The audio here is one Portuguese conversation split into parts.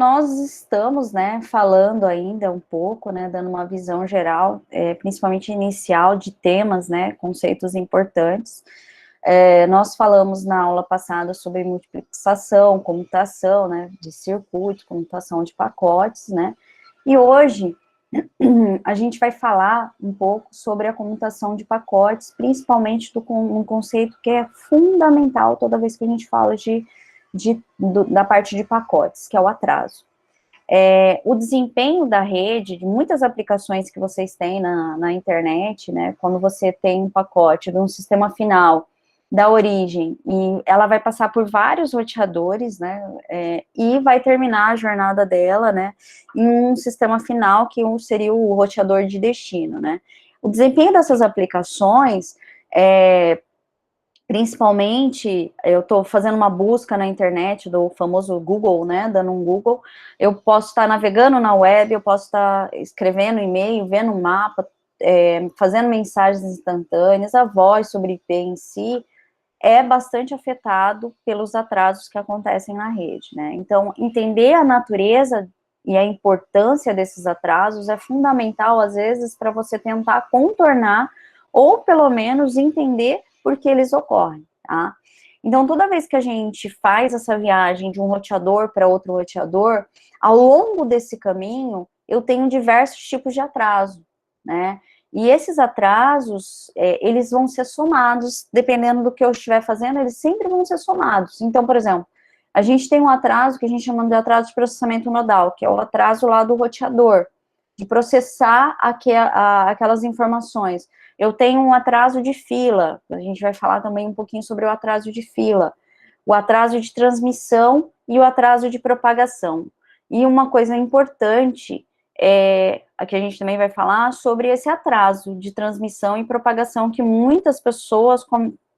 nós estamos, né, falando ainda um pouco, né, dando uma visão geral, principalmente inicial de temas, né, conceitos importantes. Nós falamos na aula passada sobre multiplexação, comutação, né, de circuitos, comutação de pacotes, né, e hoje a gente vai falar um pouco sobre a comutação de pacotes, principalmente um conceito que é fundamental toda vez que a gente fala da parte de pacotes, que é o atraso. O desempenho da rede, de muitas aplicações que vocês têm na internet, né, quando você tem um pacote de um sistema final da origem, e ela vai passar por vários roteadores, né, e vai terminar a jornada dela, né, em um sistema final que seria o roteador de destino, né. O desempenho dessas aplicações, principalmente, eu estou fazendo uma busca na internet do famoso Google, né, dando um Google, eu posso estar navegando na web, eu posso estar escrevendo e-mail, vendo um mapa, fazendo mensagens instantâneas, a voz sobre IP em si, é bastante afetado pelos atrasos que acontecem na rede, né, então, entender a natureza e a importância desses atrasos é fundamental, às vezes, para você tentar contornar, ou pelo menos entender por que eles ocorrem, tá? Então, toda vez que a gente faz essa viagem de um roteador para outro roteador, ao longo desse caminho, eu tenho diversos tipos de atraso, né? E esses atrasos, eles vão ser somados, dependendo do que eu estiver fazendo, eles sempre vão ser somados. Então, por exemplo, a gente tem um atraso que a gente chama de atraso de processamento nodal, que é o atraso lá do roteador, de processar aquelas informações. Eu tenho um atraso de fila, a gente vai falar também um pouquinho sobre o atraso de fila, o atraso de transmissão e o atraso de propagação. E uma coisa importante a que a gente também vai falar sobre esse atraso de transmissão e propagação, que muitas pessoas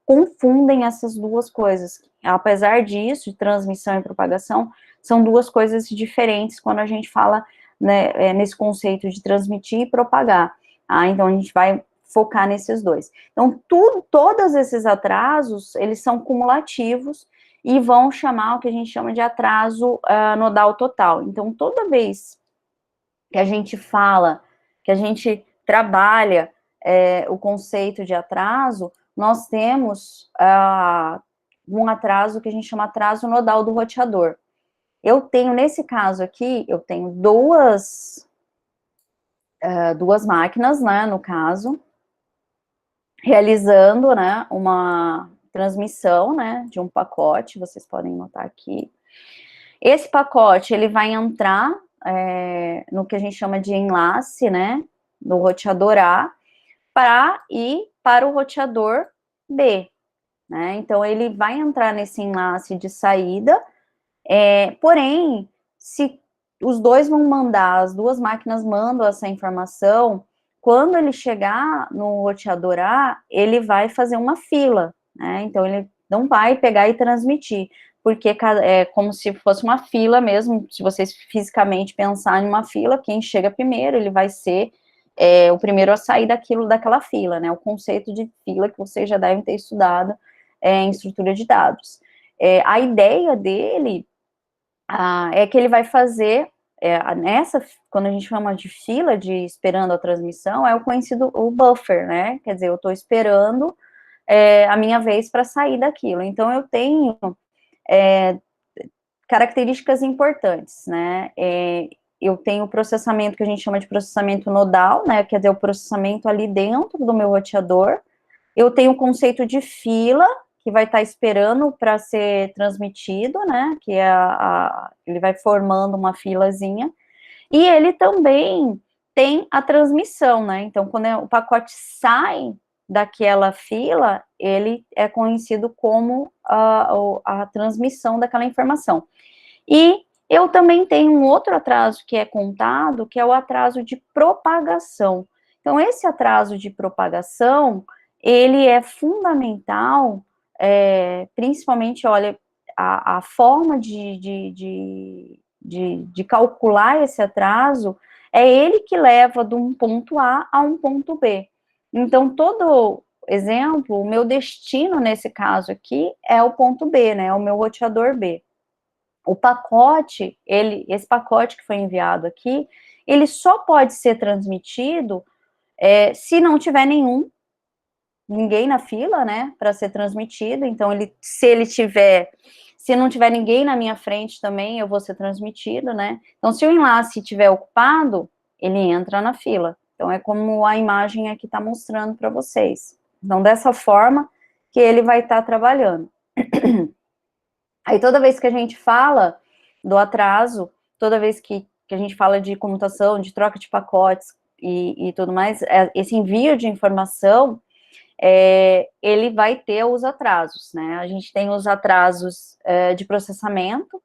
confundem essas duas coisas. Apesar disso, de transmissão e propagação, são duas coisas diferentes quando a gente fala, né, nesse conceito de transmitir e propagar. Então, a gente vai focar nesses dois. Então, todos esses atrasos, eles são cumulativos e vão chamar o que a gente chama de atraso nodal total. Então, toda vez que a gente fala, que a gente trabalha o conceito de atraso, nós temos um atraso que a gente chama atraso nodal do roteador. Eu tenho, nesse caso aqui, eu tenho duas máquinas, né, no caso, realizando, né, uma transmissão, né, de um pacote, vocês podem notar aqui. Esse pacote, ele vai entrar no que a gente chama de enlace, né, do roteador A, para ir para o roteador B, né, então ele vai entrar nesse enlace de saída, porém, se os dois vão mandar, as duas máquinas mandam essa informação, quando ele chegar no roteador A, ele vai fazer uma fila, né, então ele não vai pegar e transmitir, porque é como se fosse uma fila mesmo, se vocês fisicamente pensarem em uma fila, quem chega primeiro, ele vai ser o primeiro a sair daquela fila, né, o conceito de fila que vocês já devem ter estudado em estrutura de dados. A ideia dele é que ele vai fazer, quando a gente chama de fila, de esperando a transmissão, é o conhecido, o buffer, né, quer dizer, eu estou esperando a minha vez para sair daquilo, então eu tenho características importantes, né, eu tenho o processamento que a gente chama de processamento nodal, né, quer dizer, o processamento ali dentro do meu roteador, eu tenho o conceito de fila, que vai estar esperando para ser transmitido, né, que ele vai formando uma filazinha, e ele também tem a transmissão, né, então quando o pacote sai daquela fila, ele é conhecido como a transmissão daquela informação. E eu também tenho um outro atraso que é contado, que é o atraso de propagação. Então, esse atraso de propagação, ele é fundamental, principalmente, olha, a forma de calcular esse atraso é ele que leva de um ponto A um ponto B. Então, todo exemplo, o meu destino nesse caso aqui é o ponto B, né, o meu roteador B. O pacote, esse pacote que foi enviado aqui, ele só pode ser transmitido se não tiver ninguém na fila, né, para ser transmitido. Então, se não tiver ninguém na minha frente também, eu vou ser transmitido, né. Então, se o enlace estiver ocupado, ele entra na fila. Então, é como a imagem aqui está mostrando para vocês. Então, dessa forma que ele vai estar trabalhando. Aí, toda vez que a gente fala do atraso, toda vez que a gente fala de comutação, de troca de pacotes e tudo mais, esse envio de informação, ele vai ter os atrasos, né? A gente tem os atrasos de processamento,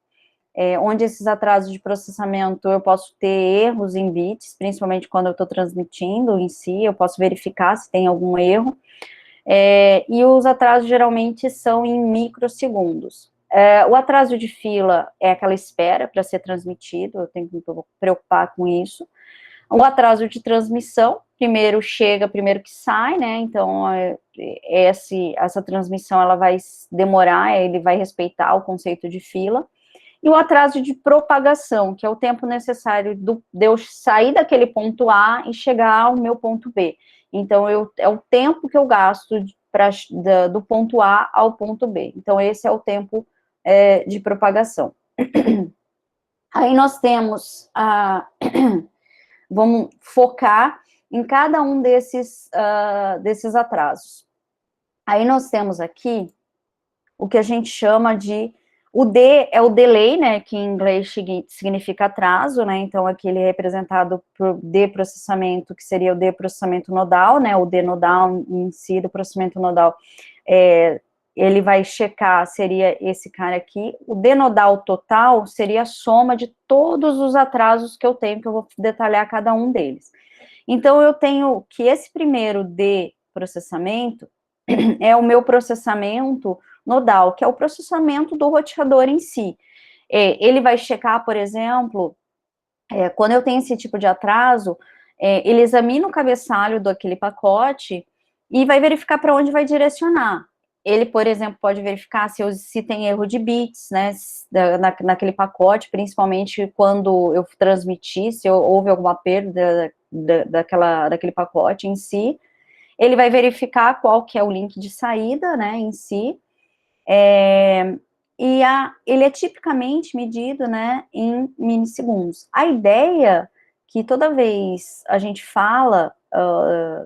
onde esses atrasos de processamento eu posso ter erros em bits, principalmente quando eu estou transmitindo em si, eu posso verificar se tem algum erro, e os atrasos geralmente são em microsegundos. O atraso de fila é aquela espera para ser transmitido, eu tenho que me preocupar com isso. O atraso de transmissão, primeiro chega, primeiro que sai, né, então essa transmissão ela vai demorar, ele vai respeitar o conceito de fila. E o atraso de propagação, que é o tempo necessário de eu sair daquele ponto A e chegar ao meu ponto B. Então, é o tempo que eu gasto do ponto A ao ponto B. Então, esse é o tempo de propagação. Aí nós temos vamos focar em cada um desses atrasos. Aí nós temos aqui o que a gente chama de, o D é o delay, né, que em inglês significa atraso, né, então aqui ele é representado por D processamento, que seria o D processamento nodal, né, o D nodal em si do processamento nodal, ele vai checar, seria esse cara aqui. O D nodal total seria a soma de todos os atrasos que eu tenho, que eu vou detalhar cada um deles. Então, eu tenho que esse primeiro D processamento é o meu processamento nodal, que é o processamento do roteador em si. Ele vai checar, por exemplo, quando eu tenho esse tipo de atraso, ele examina o cabeçalho daquele pacote e vai verificar para onde vai direcionar. Ele, por exemplo, pode verificar se tem erro de bits, né, naquele pacote, principalmente quando eu transmiti, se houve alguma perda daquele pacote em si. Ele vai verificar qual que é o link de saída, né, em si, ele é tipicamente medido, né, em milissegundos. A ideia que toda vez a gente fala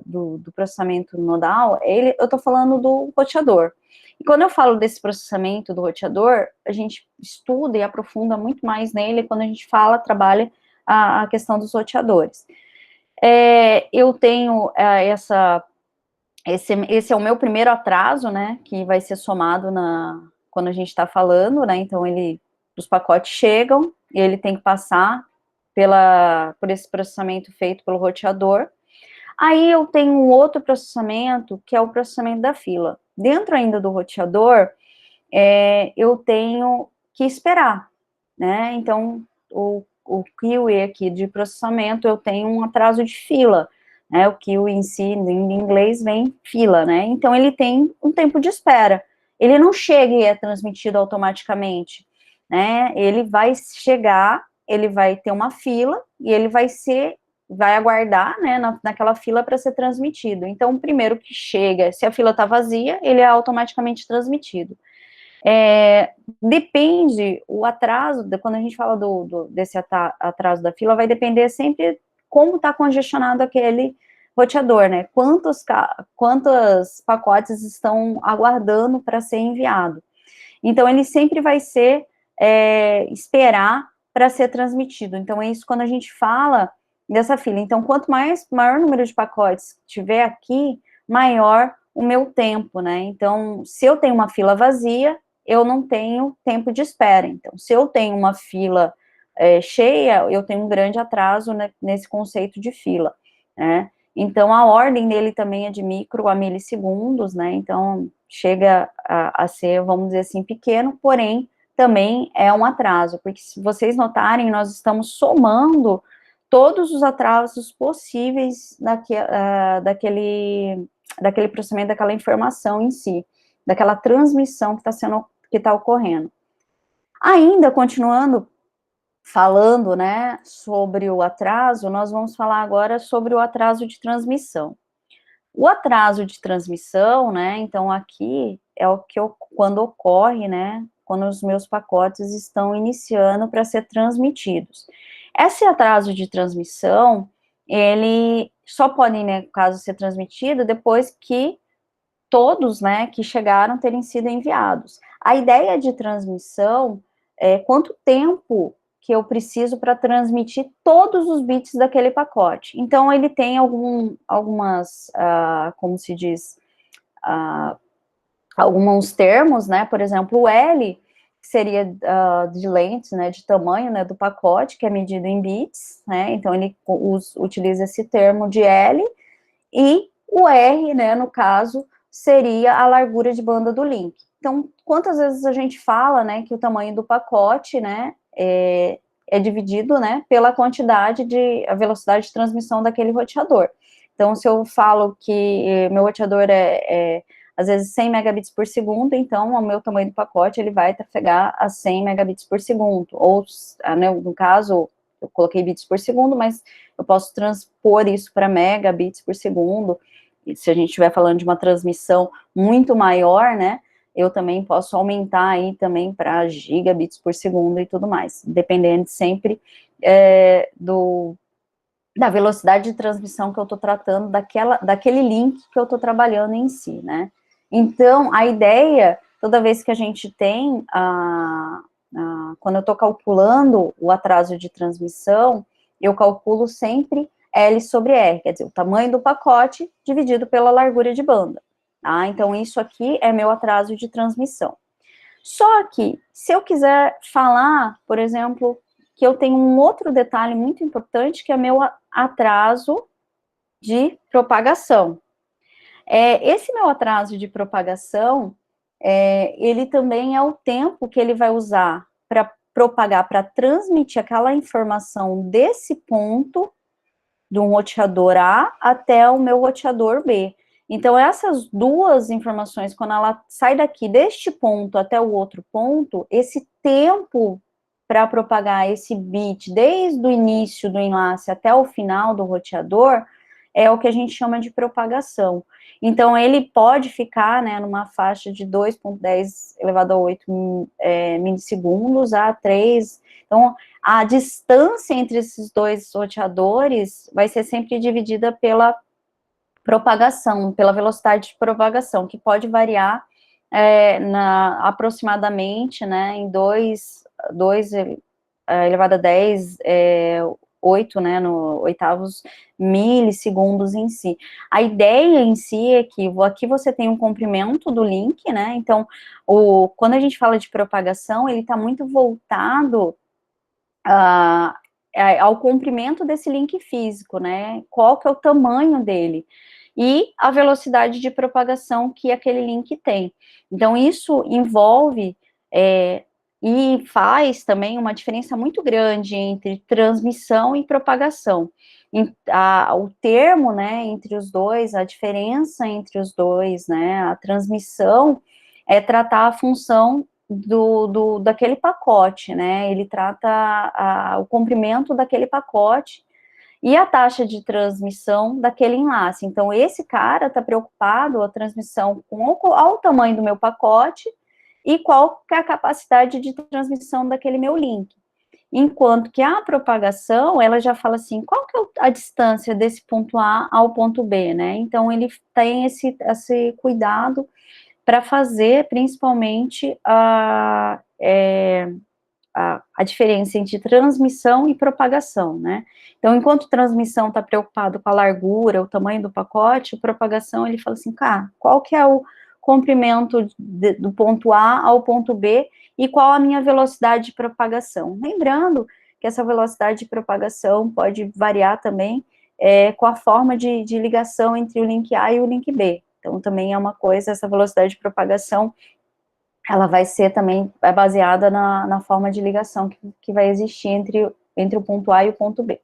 do processamento nodal, eu estou falando do roteador. E quando eu falo desse processamento do roteador, a gente estuda e aprofunda muito mais nele quando a gente trabalha a questão dos roteadores. Eu tenho esse é o meu primeiro atraso, né, que vai ser somado quando a gente está falando, né, então os pacotes chegam, e ele tem que passar por esse processamento feito pelo roteador. Aí eu tenho um outro processamento, que é o processamento da fila. Dentro ainda do roteador, eu tenho que esperar, né, então o QA aqui de processamento, eu tenho um atraso de fila, né, o queue em si, em inglês, vem fila, né, então ele tem um tempo de espera, ele não chega e é transmitido automaticamente, né, ele vai chegar, ele vai ter uma fila, e ele vai aguardar, né, naquela fila para ser transmitido. Então, o primeiro que chega, se a fila está vazia, ele é automaticamente transmitido. Depende, o atraso, quando a gente fala desse atraso da fila, vai depender sempre como está congestionado aquele roteador, né, quantos pacotes estão aguardando para ser enviado. Então, ele sempre vai esperar para ser transmitido. Então, é isso quando a gente fala dessa fila. Então, quanto maior número de pacotes tiver aqui, maior o meu tempo, né, então, se eu tenho uma fila vazia, eu não tenho tempo de espera. Então, se eu tenho uma fila cheia, eu tenho um grande atraso, né, nesse conceito de fila, né. Então, a ordem dele também é de micro a milissegundos, né, então, chega a ser, vamos dizer assim, pequeno, porém, também é um atraso, porque se vocês notarem, nós estamos somando todos os atrasos possíveis daquele processamento, daquela informação em si, daquela transmissão que está ocorrendo. Ainda continuando falando, né, sobre o atraso, nós vamos falar agora sobre o atraso de transmissão. O atraso de transmissão, né, então aqui é o que quando ocorre, né, quando os meus pacotes estão iniciando para ser transmitidos. Esse atraso de transmissão, ele só pode, né, no caso, ser transmitido depois que todos, né, que chegaram terem sido enviados. A ideia de transmissão é quanto tempo que eu preciso para transmitir todos os bits daquele pacote. Então, ele tem algumas, como se diz, alguns termos, né, por exemplo, o L, que seria de length, né, de tamanho, né, do pacote, que é medido em bits, né, então ele utiliza esse termo de L, e o R, né, no caso, seria a largura de banda do link. Então, quantas vezes a gente fala, né, que o tamanho do pacote, né, é dividido, né, pela quantidade a velocidade de transmissão daquele roteador. Então, se eu falo que meu roteador às vezes 100 megabits por segundo, então o meu tamanho do pacote, ele vai trafegar a 100 megabits por segundo, ou, né, no caso, eu coloquei bits por segundo, mas eu posso transpor isso para megabits por segundo, e se a gente estiver falando de uma transmissão muito maior, né, eu também posso aumentar aí também para gigabits por segundo e tudo mais, dependendo sempre da velocidade de transmissão que eu estou tratando, daquele link que eu estou trabalhando em si, né. Então, a ideia, toda vez que a gente tem, quando eu estou calculando o atraso de transmissão, eu calculo sempre L sobre R, quer dizer, o tamanho do pacote dividido pela largura de banda, tá? Então, isso aqui é meu atraso de transmissão. Só que, se eu quiser falar, por exemplo, que eu tenho um outro detalhe muito importante, que é meu atraso de propagação. Esse meu atraso de propagação, ele também é o tempo que ele vai usar para propagar, para transmitir aquela informação desse ponto, de um roteador A até o meu roteador B. Então, essas duas informações, quando ela sai daqui, deste ponto até o outro ponto, esse tempo para propagar esse bit, desde o início do enlace até o final do roteador, é o que a gente chama de propagação. Então, ele pode ficar, né, numa faixa de 2,10 elevado a 8 milissegundos a 3. Então, a distância entre esses dois roteadores vai ser sempre dividida pela propagação, pela velocidade de propagação, que pode variar aproximadamente, né, em 2 elevado a 10, 8, né, no oitavos milissegundos em si. A ideia em si é que aqui você tem um comprimento do link, né, então, quando a gente fala de propagação, ele está muito voltado ao comprimento desse link físico, né, qual que é o tamanho dele, e a velocidade de propagação que aquele link tem. Então, isso envolve e faz também uma diferença muito grande entre transmissão e propagação. O termo, né, entre os dois, a diferença entre os dois, né, a transmissão é tratar a função daquele pacote, né, ele trata o comprimento daquele pacote e a taxa de transmissão daquele enlace. Então, esse cara está preocupado a transmissão com ao tamanho do meu pacote e qual que é a capacidade de transmissão daquele meu link. Enquanto que a propagação, ela já fala assim, qual que é a distância desse ponto A ao ponto B, né? Então, ele tem esse cuidado para fazer, principalmente, a diferença entre transmissão e propagação, né? Então, enquanto transmissão está preocupado com a largura, o tamanho do pacote, propagação, ele fala assim, qual que é o comprimento do ponto A ao ponto B e qual a minha velocidade de propagação. Lembrando que essa velocidade de propagação pode variar também com a forma de ligação entre o link A e o link B. Então, também é uma coisa, essa velocidade de propagação, ela vai ser também baseada na forma de ligação que vai existir entre o ponto A e o ponto B.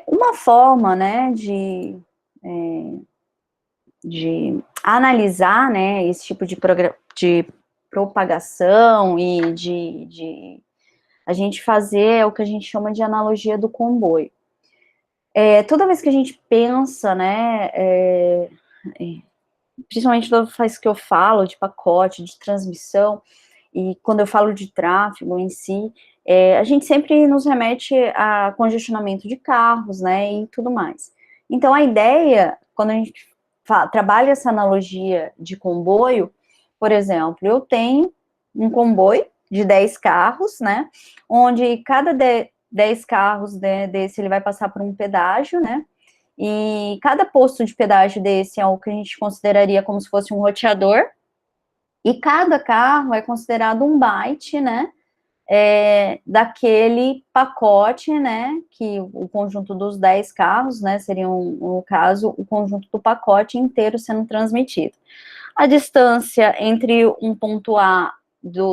Uma forma, né, de analisar, né, esse tipo de propagação e a gente fazer o que a gente chama de analogia do comboio. Toda vez que a gente pensa, né, principalmente toda vez que eu falo de pacote, de transmissão, e quando eu falo de tráfego em si, a gente sempre nos remete a congestionamento de carros, né, e tudo mais. Então, a ideia, quando a gente trabalha essa analogia de comboio, por exemplo, eu tenho um comboio de 10 carros, né, onde cada 10 carros desse, ele vai passar por um pedágio, né, e cada posto de pedágio desse é o que a gente consideraria como se fosse um roteador, e cada carro é considerado um byte, né, daquele pacote, né, que o conjunto dos 10 carros, né, seria, no caso, o conjunto do pacote inteiro sendo transmitido. A distância entre um ponto A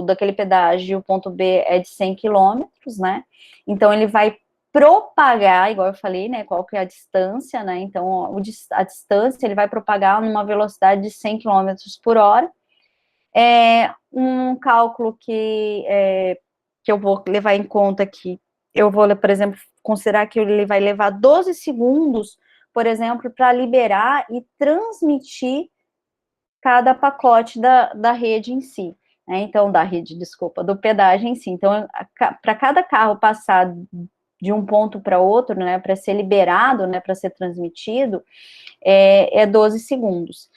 daquele pedágio e o ponto B é de 100 quilômetros, né, então ele vai propagar, igual eu falei, né, qual que é a distância, né, então a distância ele vai propagar numa velocidade de 100 quilômetros por hora. Um cálculo que eu vou levar em conta aqui, eu vou, por exemplo, considerar que ele vai levar 12 segundos, por exemplo, para liberar e transmitir cada pacote da rede em si, né? Então, do pedágio em si. Então, para cada carro passar de um ponto para outro, né, para ser liberado, né, para ser transmitido, 12 segundos.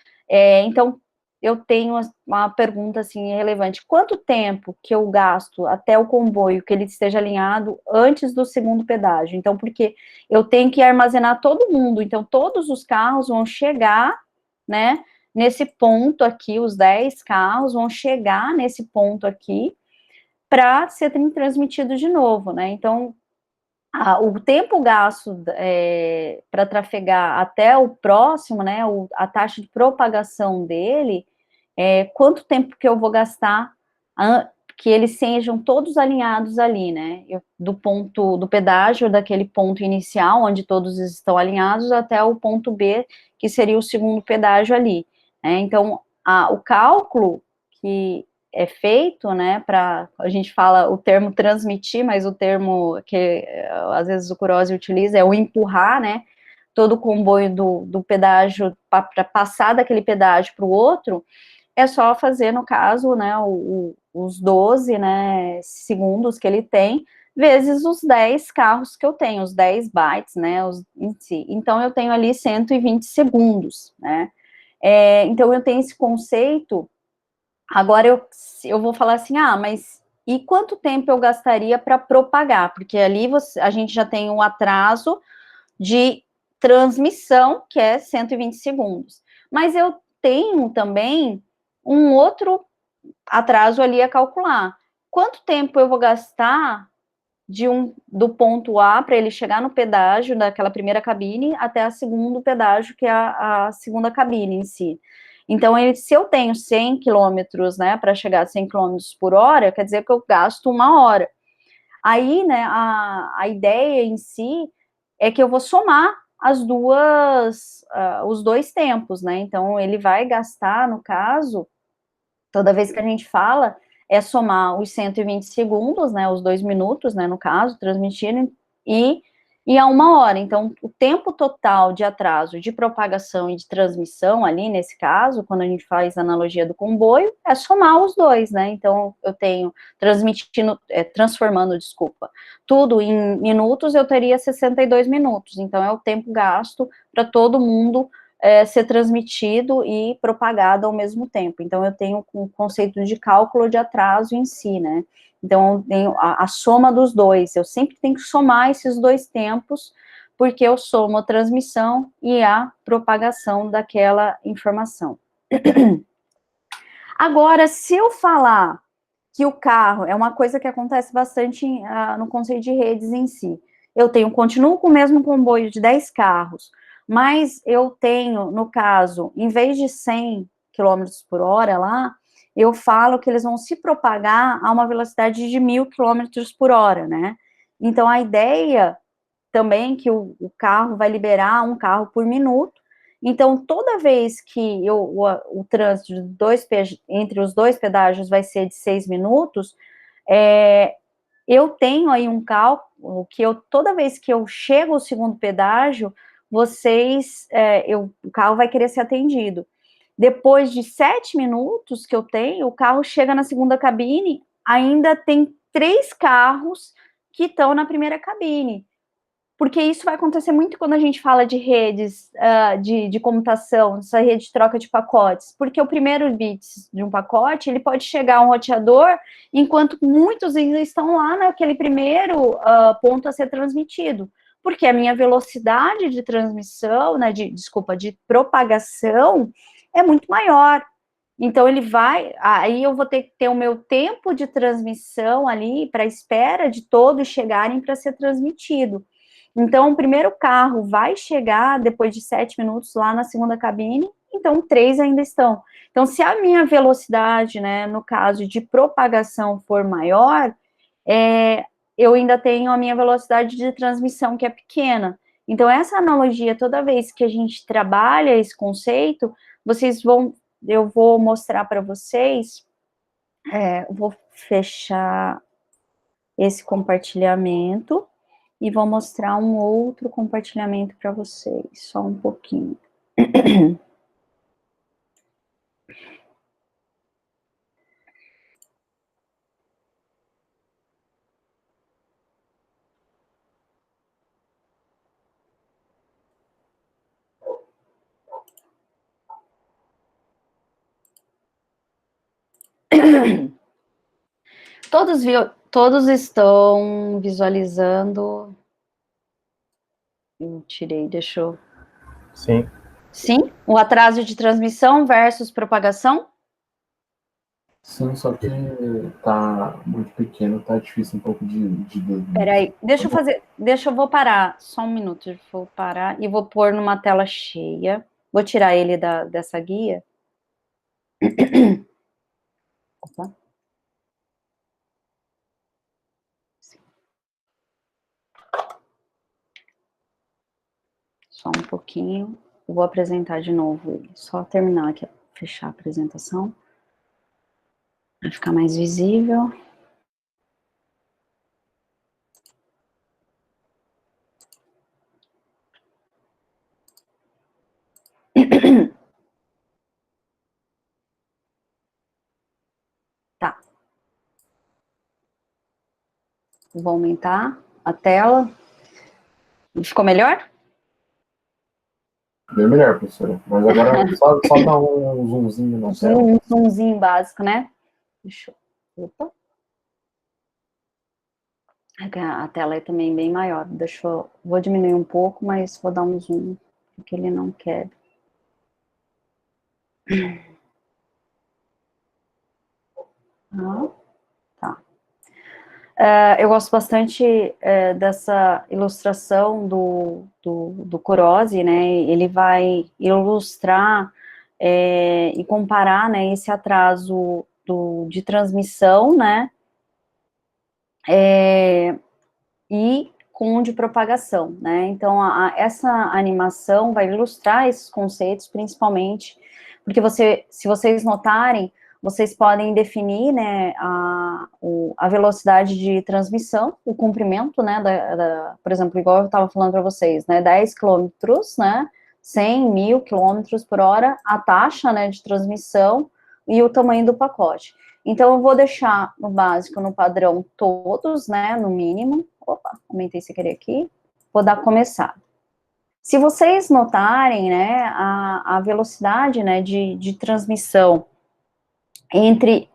Então, eu tenho uma pergunta, assim, relevante. Quanto tempo que eu gasto até o comboio, que ele esteja alinhado antes do segundo pedágio? Então, porque eu tenho que armazenar todo mundo, então todos os carros vão chegar, né, nesse ponto aqui, os 10 carros vão chegar nesse ponto aqui, para ser transmitido de novo, né? Então, o tempo gasto para trafegar até o próximo, né, a taxa de propagação dele, quanto tempo que eu vou gastar que eles sejam todos alinhados ali, né, do pedágio, daquele ponto inicial, onde todos estão alinhados, até o ponto B, que seria o segundo pedágio ali, né? Então, o cálculo que é feito, né, a gente fala o termo transmitir, mas o termo que às vezes o Kurose utiliza é o empurrar, né, todo o comboio do pedágio, para passar daquele pedágio para o outro, é só fazer, no caso, né, os 12, né, segundos que ele tem, vezes os 10 carros que eu tenho, os 10 bytes, né, em si. Então, eu tenho ali 120 segundos, né. Então, eu tenho esse conceito. Agora eu vou falar assim, mas e quanto tempo eu gastaria para propagar? Porque ali a gente já tem um atraso de transmissão, que é 120 segundos. Mas eu tenho também um outro atraso ali a calcular. Quanto tempo eu vou gastar do ponto A para ele chegar no pedágio daquela primeira cabine até o segundo pedágio, que é a segunda cabine em si. Então, se eu tenho 100 quilômetros, né, para chegar a 100 quilômetros por hora, quer dizer que eu gasto 1 hora. Aí, né, a ideia em si é que eu vou somar os dois tempos, né, então ele vai gastar, no caso, toda vez que a gente fala, somar os 120 segundos, né, os 2 minutos, né, no caso, transmitindo, e a 1 hora. Então, o tempo total de atraso de propagação e de transmissão ali, nesse caso, quando a gente faz a analogia do comboio, é somar os dois, né? Então, eu tenho transformando, tudo em minutos, eu teria 62 minutos. Então, é o tempo gasto para todo mundo ser transmitido e propagado ao mesmo tempo. Então, eu tenho um conceito de cálculo de atraso em si, né? Então, eu tenho a soma dos dois. Eu sempre tenho que somar esses dois tempos, porque eu somo a transmissão e a propagação daquela informação. Agora, se eu falar que o carro é uma coisa que acontece bastante no conceito de redes em si, continuo com o mesmo comboio de 10 carros, mas eu tenho, no caso, em vez de 100 quilômetros por hora lá, eu falo que eles vão se propagar a uma velocidade de 1.000 quilômetros por hora, né? Então, a ideia também é que o carro vai liberar um carro por minuto, Então, toda vez que o trânsito entre os dois pedágios vai ser de 6 minutos, eu tenho aí um cálculo que toda vez que eu chego ao segundo pedágio, o carro vai querer ser atendido. Depois de 7 minutos que eu tenho, o carro chega na segunda cabine, ainda tem 3 carros que estão na primeira cabine. Porque isso vai acontecer muito quando a gente fala de redes de comutação, essa rede de troca de pacotes, porque o primeiro bit de um pacote, ele pode chegar a um roteador, enquanto muitos ainda estão lá naquele primeiro ponto a ser transmitido, porque a minha velocidade de transmissão, né, de propagação, é muito maior. Então, aí eu vou ter que ter o meu tempo de transmissão ali, para a espera de todos chegarem para ser transmitido. Então, o primeiro carro vai chegar depois de 7 minutos lá na segunda cabine, então 3 ainda estão. Então, se a minha velocidade, né, no caso de propagação for maior, eu ainda tenho a minha velocidade de transmissão, que é pequena. Então, essa analogia, toda vez que a gente trabalha esse conceito, eu vou mostrar para vocês, vou fechar esse compartilhamento, e vou mostrar um outro compartilhamento para vocês, só um pouquinho. Todos estão visualizando. Eu tirei, deixa eu... Sim. Sim? O atraso de transmissão versus propagação? Sim, só que tá muito pequeno, tá difícil um pouco de... Peraí, vou parar, só um minuto, vou parar e vou pôr numa tela cheia. Vou tirar ele dessa guia. Opa. Só um pouquinho. Eu vou apresentar de novo ele. Só terminar aqui, fechar a apresentação. Vai ficar mais visível. Tá. Vou aumentar a tela. Ficou melhor? Bem melhor, professora. Mas agora só dá um zoomzinho na tela. Um zoomzinho básico, né? Deixa eu... Opa. A tela é também bem maior. Vou diminuir um pouco, mas vou dar um zoom, porque ele não quer. Tá. Eu gosto bastante dessa ilustração do Kurose, né? Ele vai ilustrar e comparar, né, esse atraso de transmissão, né? E com o de propagação, né? Então, essa animação vai ilustrar esses conceitos, principalmente, porque se vocês notarem, vocês podem definir, né, a velocidade de transmissão, o comprimento, né, por exemplo, igual eu estava falando para vocês, né, 10 quilômetros, né, 100, 1000 quilômetros por hora, a taxa, né, de transmissão e o tamanho do pacote. Então, eu vou deixar no básico, no padrão, todos, né, no mínimo. Opa, aumentei sem querer aqui. Vou dar começar. Se vocês notarem, né, a velocidade, né, de transmissão entre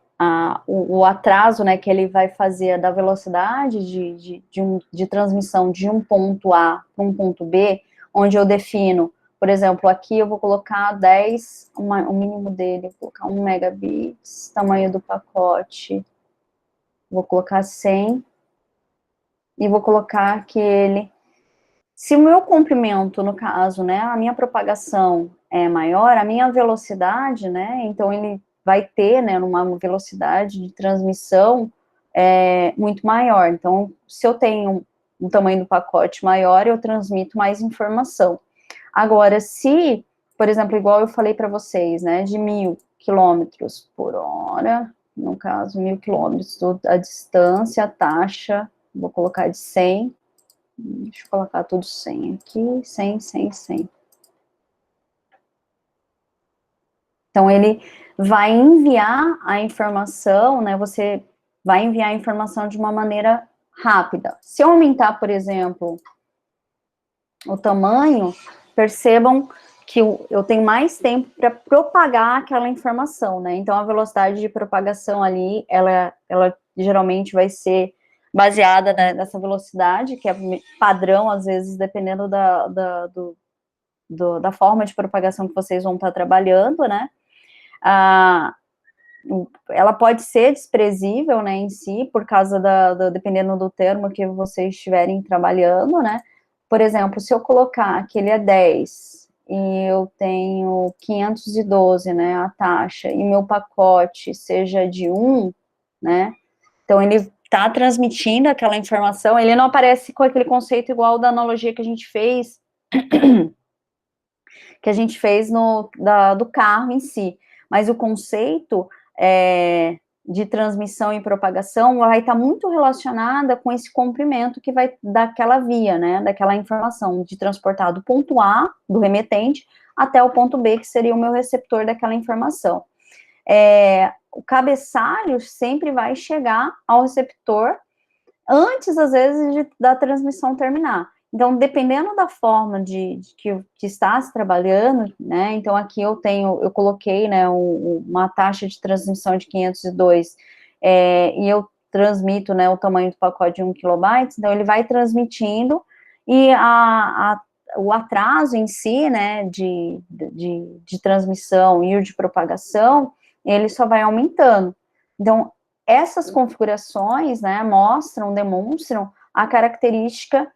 o atraso, né, que ele vai fazer da velocidade de transmissão de um ponto A para um ponto B, onde eu defino, por exemplo, aqui eu vou colocar 10, o mínimo dele, vou colocar 1 megabits, tamanho do pacote, vou colocar 100, e vou colocar que se o meu comprimento, no caso, né, a minha propagação é maior, a minha velocidade, né, então ele vai ter, né, uma velocidade de transmissão muito maior. Então, se eu tenho um tamanho do pacote maior, eu transmito mais informação. Agora, se por exemplo, igual eu falei para vocês, né, de 1.000 quilômetros por hora, no caso, 1.000 quilômetros, a distância, a taxa, vou colocar de 100, deixa eu colocar tudo 100 aqui, 100, 100, 100. Então, ele vai enviar a informação, né, você vai enviar a informação de uma maneira rápida. Se eu aumentar, por exemplo, o tamanho, percebam que eu tenho mais tempo para propagar aquela informação, né? Então, a velocidade de propagação ali, ela geralmente vai ser baseada, né, nessa velocidade, que é padrão, às vezes, dependendo da forma de propagação que vocês vão estar trabalhando, né? Ela pode ser desprezível, né, em si, por causa dependendo do termo que vocês estiverem trabalhando, né? Por exemplo, se eu colocar que ele é 10 e eu tenho 512, né, a taxa, e meu pacote seja de 1, né, então ele está transmitindo aquela informação, ele não aparece com aquele conceito igual da analogia que a gente fez, do carro em si, mas o conceito de transmissão e propagação vai estar muito relacionada com esse comprimento que vai daquela via, né, daquela informação, de transportar do ponto A, do remetente, até o ponto B, que seria o meu receptor daquela informação. O cabeçalho sempre vai chegar ao receptor antes, às vezes, da transmissão terminar. Então, dependendo da forma que está se trabalhando, né, então aqui eu coloquei, né, uma taxa de transmissão de 502, e eu transmito, né, o tamanho do pacote de 1 kilobyte, então ele vai transmitindo, e o atraso em si, né, de transmissão e o de propagação, ele só vai aumentando. Então, essas configurações, né, demonstram a característica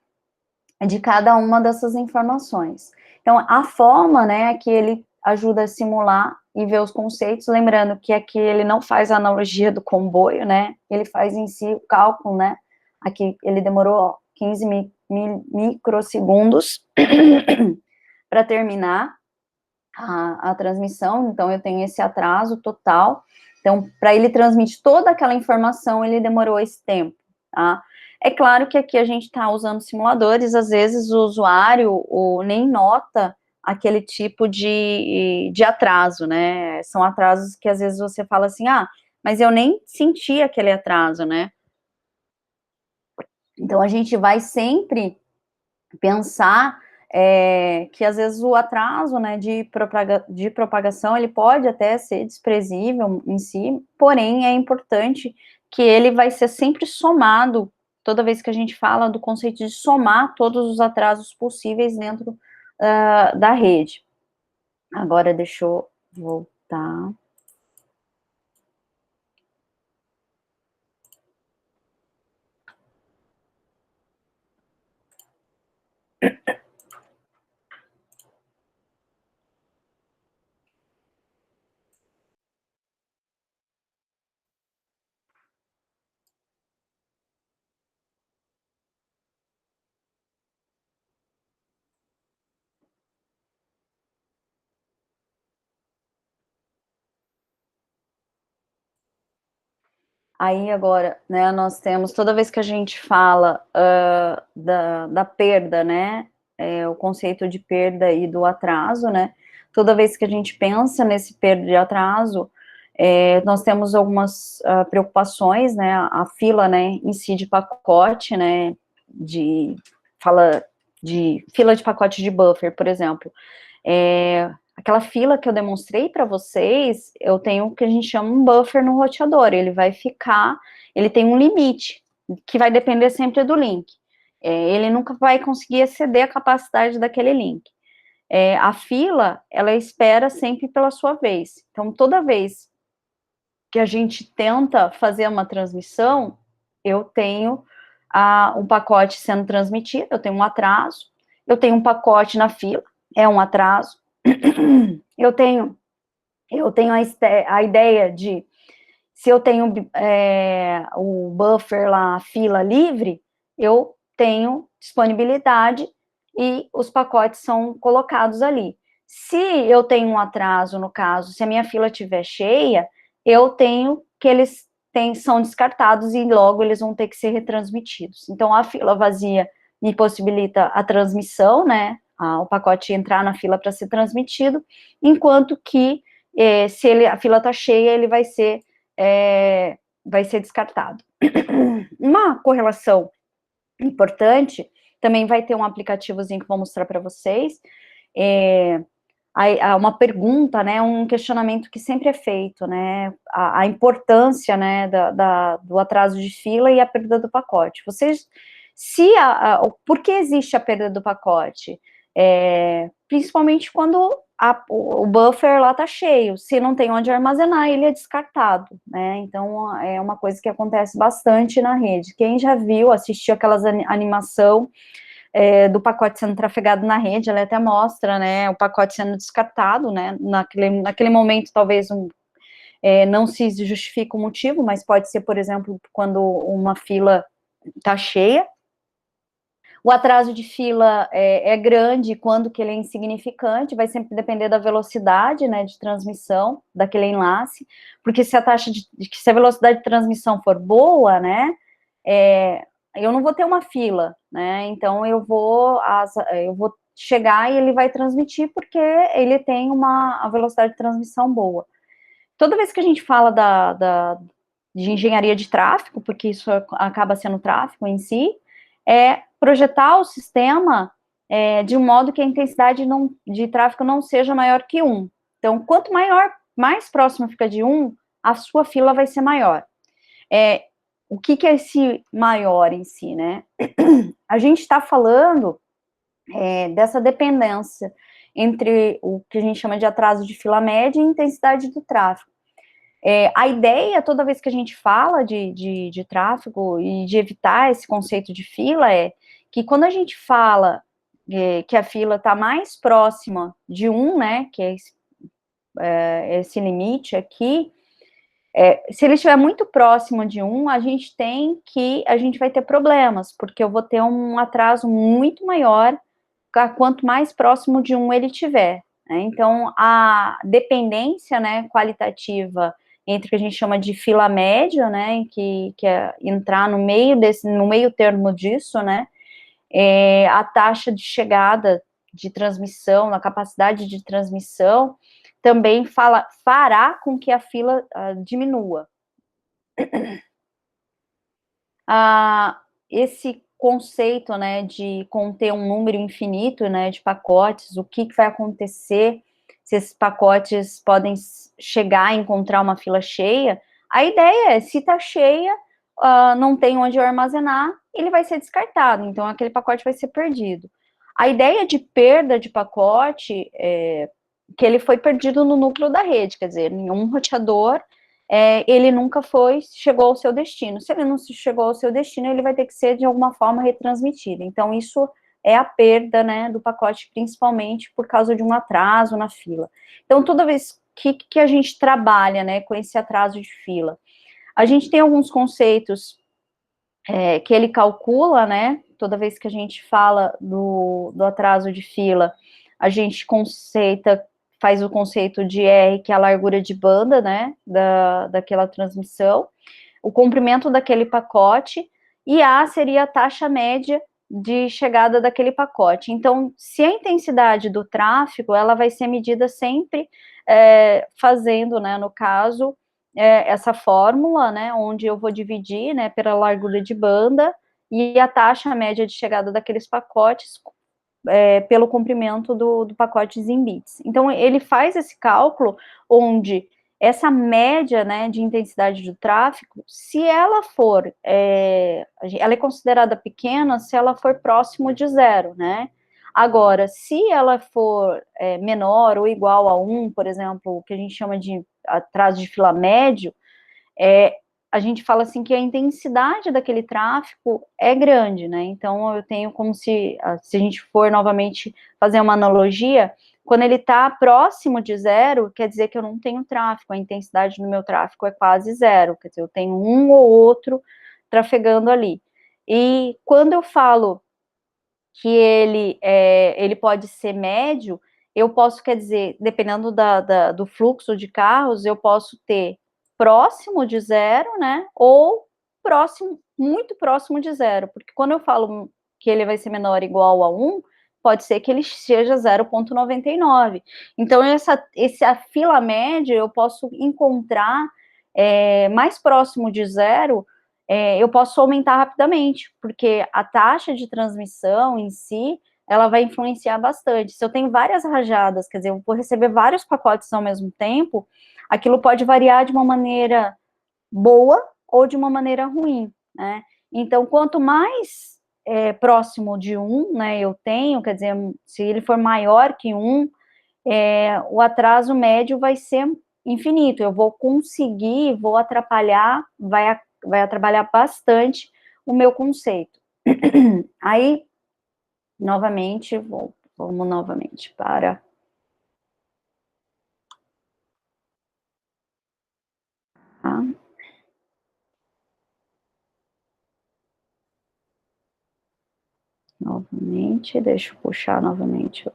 de cada uma dessas informações. Então, a forma, né, que ele ajuda a simular e ver os conceitos, lembrando que aqui ele não faz a analogia do comboio, né, ele faz em si o cálculo, né, aqui ele demorou 15 microsegundos para terminar a transmissão, então eu tenho esse atraso total, então, para ele transmitir toda aquela informação, ele demorou esse tempo, tá? É claro que aqui a gente está usando simuladores, às vezes o usuário nem nota aquele tipo de atraso, né? São atrasos que às vezes você fala assim, mas eu nem senti aquele atraso, né? Então, a gente vai sempre pensar que às vezes o atraso, né, de propagação, ele pode até ser desprezível em si, porém é importante que ele vai ser sempre somado, toda vez que a gente fala do conceito de somar todos os atrasos possíveis dentro da rede. Agora, deixa eu voltar. Aí agora, né, nós temos, toda vez que a gente fala da perda, né, o conceito de perda e do atraso, né, toda vez que a gente pensa nesse perda de atraso, nós temos algumas preocupações, né, a fila, né, em si de pacote, né, fala de fila de pacote de buffer, por exemplo, aquela fila que eu demonstrei para vocês, eu tenho o que a gente chama um buffer no roteador, ele tem um limite, que vai depender sempre do link, ele nunca vai conseguir exceder a capacidade daquele link. A fila, ela espera sempre pela sua vez, então toda vez que a gente tenta fazer uma transmissão, eu tenho um pacote sendo transmitido, eu tenho um atraso, eu tenho um pacote na fila, é um atraso, eu tenho a ideia de, se eu tenho o buffer lá, a fila livre, eu tenho disponibilidade e os pacotes são colocados ali. Se eu tenho um atraso, no caso, se a minha fila estiver cheia, eu tenho que eles são descartados e logo eles vão ter que ser retransmitidos. Então, a fila vazia me possibilita a transmissão, né, o pacote entrar na fila para ser transmitido, enquanto que, se a fila está cheia, ele vai ser descartado. Uma correlação importante, também vai ter um aplicativozinho que eu vou mostrar para vocês, uma pergunta, né, um questionamento que sempre é feito, né, a importância, né, do atraso de fila e a perda do pacote. Por que existe a perda do pacote? Principalmente quando o buffer lá está cheio, se não tem onde armazenar, ele é descartado, né, então é uma coisa que acontece bastante na rede. Quem já viu, assistiu aquelas animação do pacote sendo trafegado na rede, ela até mostra, né, o pacote sendo descartado, né, naquele momento, talvez não se justifica o motivo, mas pode ser, por exemplo, quando uma fila está cheia. O atraso de fila é grande, quando que ele é insignificante, vai sempre depender da velocidade, né, de transmissão daquele enlace, porque se a velocidade de transmissão for boa, né, eu não vou ter uma fila, né, então eu vou chegar e ele vai transmitir, porque ele tem a velocidade de transmissão boa. Toda vez que a gente fala de engenharia de tráfego, porque isso acaba sendo tráfego em si, é projetar o sistema de um modo que a intensidade de tráfego não seja maior que 1. Então, quanto mais próximo fica de 1, a sua fila vai ser maior. O que é esse maior em si, né? A gente está falando dessa dependência entre o que a gente chama de atraso de fila média e intensidade do tráfego. A ideia, toda vez que a gente fala de tráfego e de evitar esse conceito de fila, é que quando a gente fala que a fila está mais próxima de 1, né, que é esse limite aqui, se ele estiver muito próximo de 1, a gente vai ter problemas, porque eu vou ter um atraso muito maior quanto mais próximo de 1 ele tiver, né? Então, a dependência, né, qualitativa entre o que a gente chama de fila média, né, que é entrar no meio termo disso, né, a taxa de chegada de transmissão, a capacidade de transmissão, também fará com que a fila diminua. Esse conceito, né, de conter um número infinito, né, de pacotes, o que vai acontecer se esses pacotes podem chegar a encontrar uma fila cheia, a ideia é, se está cheia, não tem onde eu armazenar, ele vai ser descartado, então aquele pacote vai ser perdido. A ideia de perda de pacote que ele foi perdido no núcleo da rede, quer dizer, em um roteador, ele nunca chegou ao seu destino. Se ele não chegou ao seu destino, ele vai ter que ser, de alguma forma, retransmitido. Então, isso é a perda, né, do pacote, principalmente por causa de um atraso na fila. Então, toda vez que a gente trabalha, né, com esse atraso de fila, a gente tem alguns conceitos que ele calcula, né, toda vez que a gente fala do atraso de fila, a gente faz o conceito de R, que é a largura de banda, né, daquela transmissão, o comprimento daquele pacote, e A seria a taxa média de chegada daquele pacote. Então, se a intensidade do tráfego, ela vai ser medida sempre fazendo, né, no caso, essa fórmula, né, onde eu vou dividir, né, pela largura de banda, e a taxa média de chegada daqueles pacotes pelo comprimento do pacote em bits. Então, ele faz esse cálculo onde essa média, né, de intensidade do tráfego, se ela for, ela é considerada pequena se ela for próximo de 0, né? Agora, se ela for menor ou igual a 1, por exemplo, o que a gente chama de atraso de fila médio, a gente fala assim que a intensidade daquele tráfego é grande, né? Então, eu tenho como se a gente for novamente fazer uma analogia, quando ele está próximo de 0, quer dizer que eu não tenho tráfego, a intensidade do meu tráfego é quase 0, quer dizer, eu tenho um ou outro trafegando ali. E quando eu falo que ele pode ser médio, eu posso, quer dizer, dependendo do fluxo de carros, eu posso ter próximo de zero, né, ou próximo, muito próximo de zero, porque quando eu falo que ele vai ser menor ou igual a 1, pode ser que ele seja 0,99. Então, essa fila média eu posso encontrar mais próximo de zero, eu posso aumentar rapidamente, porque a taxa de transmissão em si, ela vai influenciar bastante. Se eu tenho várias rajadas, quer dizer, eu vou receber vários pacotes ao mesmo tempo, aquilo pode variar de uma maneira boa ou de uma maneira ruim, né? Então, quanto mais próximo de 1, né, eu tenho, quer dizer, se ele for maior que 1, o atraso médio vai ser infinito, eu vou conseguir, vou atrapalhar, vai atrapalhar bastante o meu conceito. Aí, novamente, vamos novamente para... Tá? Novamente, deixa eu puxar novamente.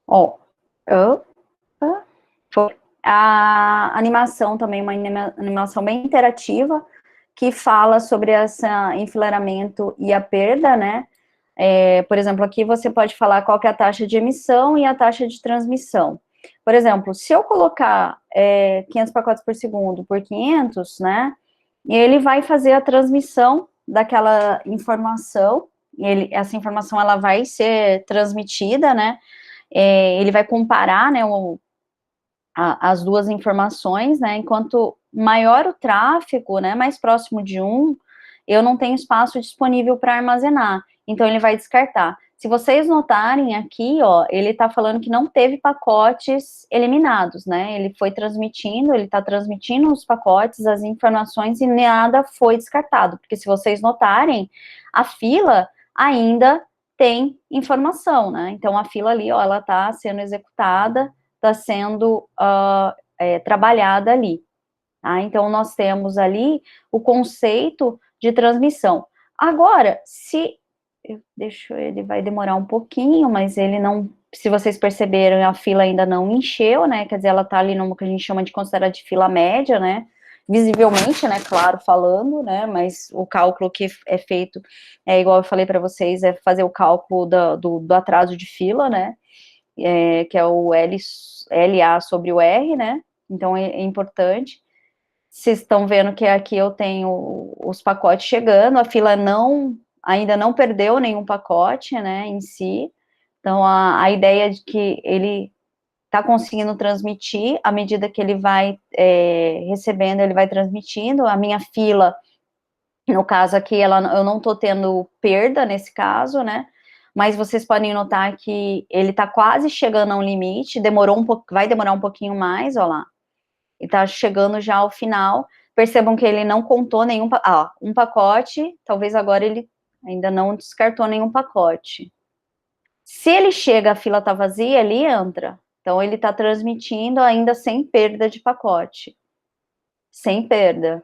Ó, foi a animação também, uma animação bem interativa, que fala sobre esse enfileiramento e a perda, né? Por exemplo, aqui você pode falar qual que é a taxa de emissão e a taxa de transmissão. Por exemplo, se eu colocar 500 pacotes por segundo por 500, né? Ele vai fazer a transmissão daquela informação, essa informação ela vai ser transmitida, né? Ele vai comparar, né, as duas informações, né, enquanto maior o tráfego, né, mais próximo de 1, eu não tenho espaço disponível para armazenar, então ele vai descartar. Se vocês notarem aqui, ó, ele está falando que não teve pacotes eliminados, né, ele foi transmitindo, ele está transmitindo os pacotes, as informações e nada foi descartado, porque se vocês notarem, a fila ainda tem informação, né, então a fila ali, ó, ela está sendo executada, está sendo trabalhada ali. Tá? Então, nós temos ali o conceito de transmissão. Agora, ele vai demorar um pouquinho, mas ele não, se vocês perceberam, a fila ainda não encheu, né, quer dizer, ela está ali no que a gente chama de considerar de fila média, né, visivelmente, né, claro, falando, né, mas o cálculo que é feito, igual eu falei para vocês, é fazer o cálculo do atraso de fila, né, que é o LA sobre o R, né? Então é importante. Vocês estão vendo que aqui eu tenho os pacotes chegando, a fila ainda não perdeu nenhum pacote, né, em si. Então a ideia de que ele está conseguindo transmitir, à medida que ele vai recebendo, ele vai transmitindo. A minha fila, no caso aqui, eu não estou tendo perda nesse caso, né? Mas vocês podem notar que ele está quase chegando a um limite, vai demorar um pouquinho mais, ó lá. Ele está chegando já ao final. Percebam que ele não contou um pacote, talvez agora ele ainda não descartou nenhum pacote. Se ele chega, a fila está vazia, ele entra. Então, ele está transmitindo ainda sem perda de pacote. Sem perda.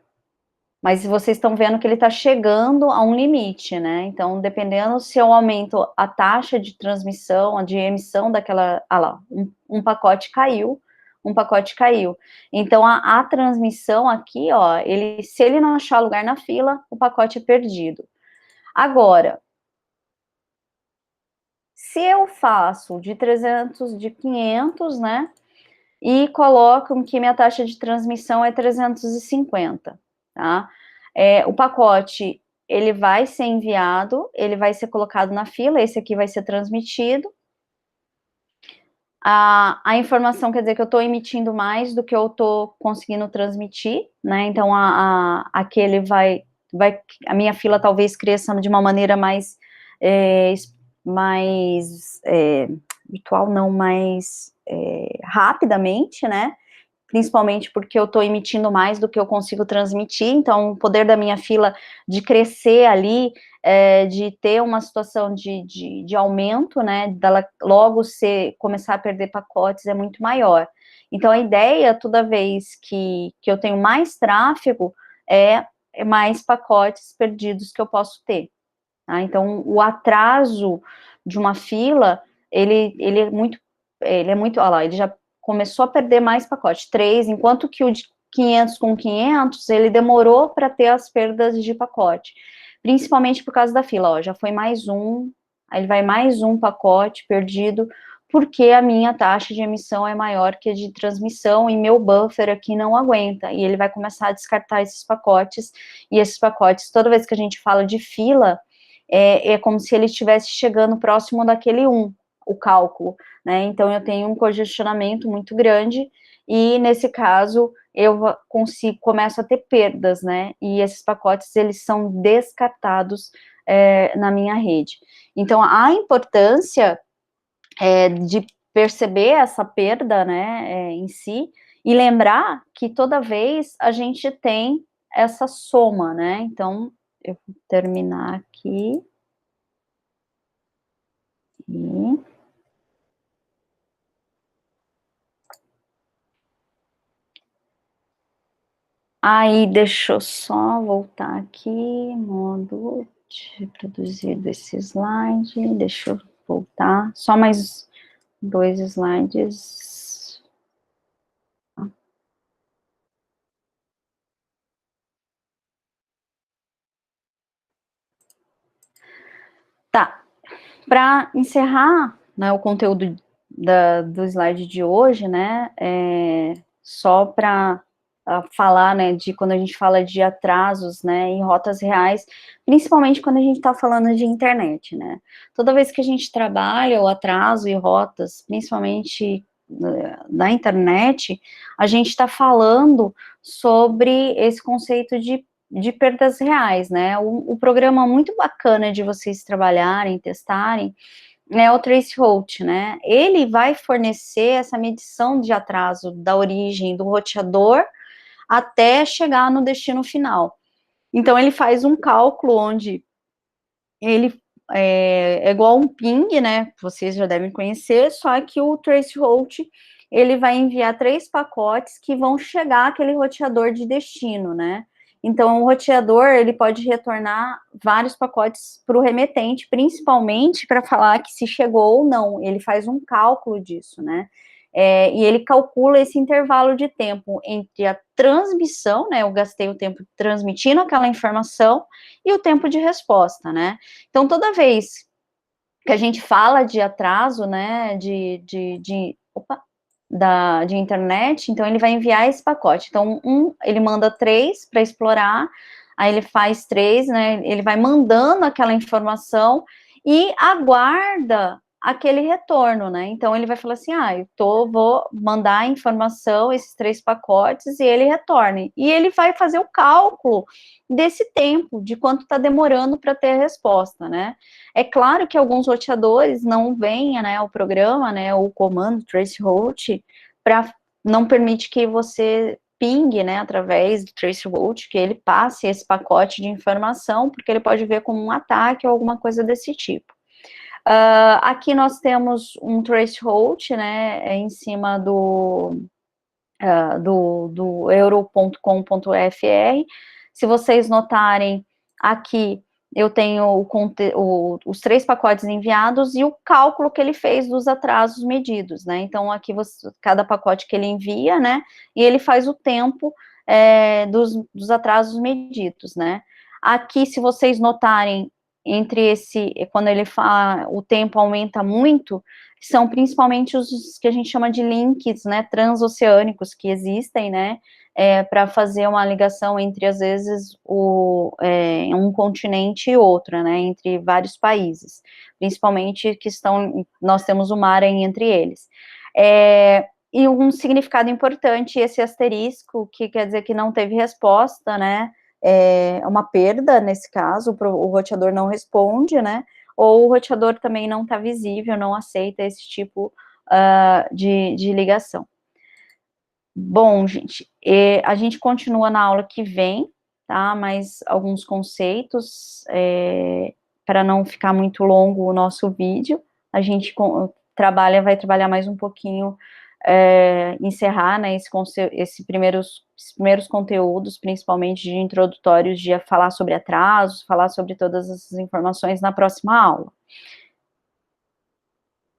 Mas vocês estão vendo que ele está chegando a um limite, né? Então, dependendo se eu aumento a taxa de transmissão, de emissão daquela... Ah lá, um pacote caiu, um pacote caiu. Então, a transmissão aqui, ó, se ele não achar lugar na fila, o pacote é perdido. Agora, se eu faço de 300, de 500, né? E coloco que minha taxa de transmissão é 350, tá? O pacote, ele vai ser enviado, ele vai ser colocado na fila, esse aqui vai ser transmitido. A informação quer dizer que eu estou emitindo mais do que eu estou conseguindo transmitir, né? Então, aquele a minha fila talvez cresça de uma maneira mais virtual, não, mais rapidamente, né? principalmente porque eu estou emitindo mais do que eu consigo transmitir, então o poder da minha fila de crescer ali, de ter uma situação de aumento, né, dela logo começar a perder pacotes é muito maior. Então a ideia, toda vez que eu tenho mais tráfego, é mais pacotes perdidos que eu posso ter. Tá? Então o atraso de uma fila, ele é muito, olha lá, ele já começou a perder mais pacote, 3, enquanto que o de 500 com 500, ele demorou para ter as perdas de pacote, principalmente por causa da fila, ó, já foi mais um, aí ele vai mais um pacote perdido, porque a minha taxa de emissão é maior que a de transmissão, e meu buffer aqui não aguenta, e ele vai começar a descartar esses pacotes, e esses pacotes, toda vez que a gente fala de fila, é como se ele estivesse chegando próximo daquele 1, o cálculo, né, então eu tenho um congestionamento muito grande, e nesse caso, eu começo a ter perdas, né, e esses pacotes, eles são descartados na minha rede. Então, a importância de perceber essa perda, né, em si, e lembrar que toda vez a gente tem essa soma, né, então, eu vou terminar aqui. Aí, deixa eu só voltar aqui, modo de produzir desse slide, deixa eu voltar, só mais 2 slides. Tá, para encerrar, né, o conteúdo do slide de hoje, né, só para falar, né, de quando a gente fala de atrasos, né, em rotas reais, principalmente quando a gente está falando de internet, né, toda vez que a gente trabalha o atraso e rotas, principalmente na internet, a gente está falando sobre esse conceito de perdas reais, né, o programa muito bacana de vocês trabalharem, testarem, é o Traceroute, né, ele vai fornecer essa medição de atraso da origem do roteador até chegar no destino final. Então, ele faz um cálculo onde ele é igual um ping, né, vocês já devem conhecer, só que o Traceroute, ele vai enviar 3 pacotes que vão chegar àquele roteador de destino, né. Então, o roteador, ele pode retornar vários pacotes para o remetente, principalmente para falar que se chegou ou não, ele faz um cálculo disso, né. E ele calcula esse intervalo de tempo entre a transmissão, né, eu gastei o tempo transmitindo aquela informação, e o tempo de resposta, né. Então, toda vez que a gente fala de atraso, né, de internet, então ele vai enviar esse pacote. Então, ele manda 3 para explorar, aí ele faz 3, né, ele vai mandando aquela informação e aguarda aquele retorno, né. Então ele vai falar assim: "Ah, vou mandar a informação, esses 3 pacotes, e ele retorne". E ele vai fazer o cálculo desse tempo, de quanto está demorando para ter a resposta, né. É claro que alguns roteadores não veem, né, o programa, né, o comando traceroute, não permite que você pingue, né, através do traceroute, que ele passe esse pacote de informação, porque ele pode ver como um ataque ou alguma coisa desse tipo. Aqui nós temos um traceroute, né, em cima do euro.com.fr. Se vocês notarem, aqui eu tenho os 3 pacotes enviados e o cálculo que ele fez dos atrasos medidos, né, então aqui cada pacote que ele envia, né, e ele faz o tempo dos atrasos medidos, né. Aqui, se vocês notarem, quando ele fala, o tempo aumenta muito, são principalmente os que a gente chama de links, né, transoceânicos que existem, né, para fazer uma ligação entre, às vezes, um continente e outro, né, entre vários países, principalmente nós temos o mar aí entre eles. E um significado importante, esse asterisco, que quer dizer que não teve resposta, né, é uma perda, nesse caso, o roteador não responde, né, ou o roteador também não está visível, não aceita esse tipo de ligação. Bom, gente, a gente continua na aula que vem, tá? Mas alguns conceitos, para não ficar muito longo o nosso vídeo, a gente vai trabalhar mais um pouquinho, encerrar, né, esses primeiros conteúdos, principalmente de introdutórios, de falar sobre atrasos, falar sobre todas essas informações na próxima aula.